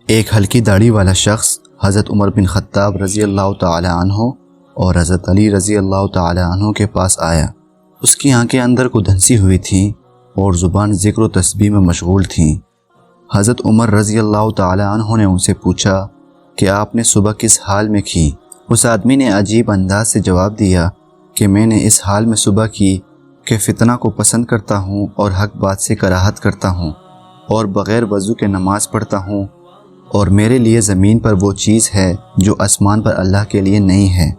ایک ہلکی داڑھی والا شخص حضرت عمر بن خطاب رضی اللہ تعالی عنہ اور حضرت علی رضی اللہ تعالی عنہ کے پاس آیا۔ اس کی آنکھیں اندر کو دھنسی ہوئی تھیں اور زبان ذکر و تسبیح میں مشغول تھیں۔ حضرت عمر رضی اللہ تعالی عنہ نے ان سے پوچھا کہ آپ نے صبح کس حال میں کی؟ اس آدمی نے عجیب انداز سے جواب دیا کہ میں نے اس حال میں صبح کی کہ فتنہ کو پسند کرتا ہوں اور حق بات سے کراہت کرتا ہوں اور بغیر وضو کے نماز پڑھتا ہوں، اور میرے لیے زمین پر وہ چیز ہے جو آسمان پر اللہ کے لیے نہیں ہے۔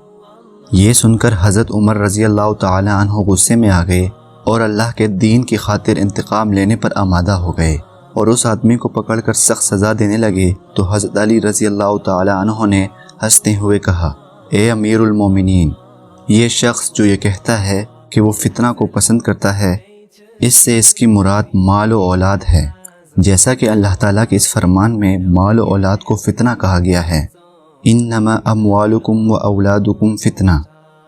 یہ سن کر حضرت عمر رضی اللہ تعالی عنہ غصے میں آ گئے اور اللہ کے دین کی خاطر انتقام لینے پر آمادہ ہو گئے اور اس آدمی کو پکڑ کر سخت سزا دینے لگے۔ تو حضرت علی رضی اللہ تعالی عنہ نے ہنستے ہوئے کہا، اے امیر المومنین، یہ شخص جو یہ کہتا ہے کہ وہ فتنہ کو پسند کرتا ہے، اس سے اس کی مراد مال و اولاد ہے، جیسا کہ اللہ تعالیٰ کے اس فرمان میں مال و اولاد کو فتنہ کہا گیا ہے، انما اموالکم و اولادکم فتنہ،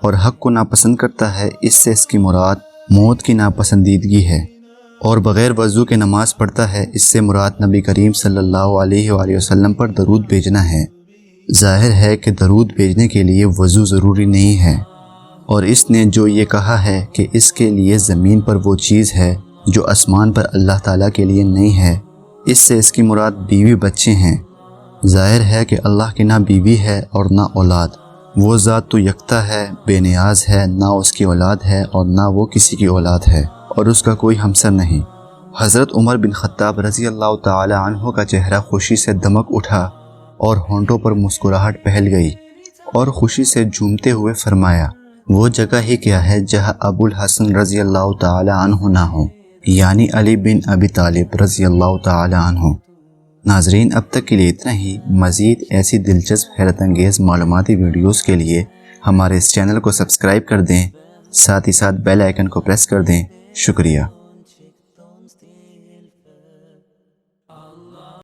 اور حق کو ناپسند کرتا ہے، اس سے اس کی مراد موت کی ناپسندیدگی ہے، اور بغیر وضو کے نماز پڑھتا ہے، اس سے مراد نبی کریم صلی اللہ علیہ وآلہ وسلم پر درود بھیجنا ہے۔ ظاہر ہے کہ درود بھیجنے کے لیے وضو ضروری نہیں ہے، اور اس نے جو یہ کہا ہے کہ اس کے لیے زمین پر وہ چیز ہے جو آسمان پر اللہ تعالیٰ کے لیے نہیں ہے، اس سے اس کی مراد بیوی بچے ہیں۔ ظاہر ہے کہ اللہ کی نہ بیوی ہے اور نہ اولاد، وہ ذات تو یکتا ہے، بے نیاز ہے، نہ اس کی اولاد ہے اور نہ وہ کسی کی اولاد ہے، اور اس کا کوئی ہمسر نہیں۔ حضرت عمر بن خطاب رضی اللہ تعالی عنہ کا چہرہ خوشی سے دمک اٹھا اور ہونٹوں پر مسکراہٹ پھیل گئی، اور خوشی سے جھومتے ہوئے فرمایا، وہ جگہ ہی کیا ہے جہاں ابو الحسن رضی اللہ تعالی عنہ نہ ہو، یعنی علی بن ابی طالب رضی اللہ تعالی عنہ۔ ناظرین، اب تک کے لیے اتنا ہی۔ مزید ایسی دلچسپ حیرت انگیز معلوماتی ویڈیوز کے لیے ہمارے اس چینل کو سبسکرائب کر دیں، ساتھ ہی ساتھ بیل آئیکن کو پریس کر دیں۔ شکریہ۔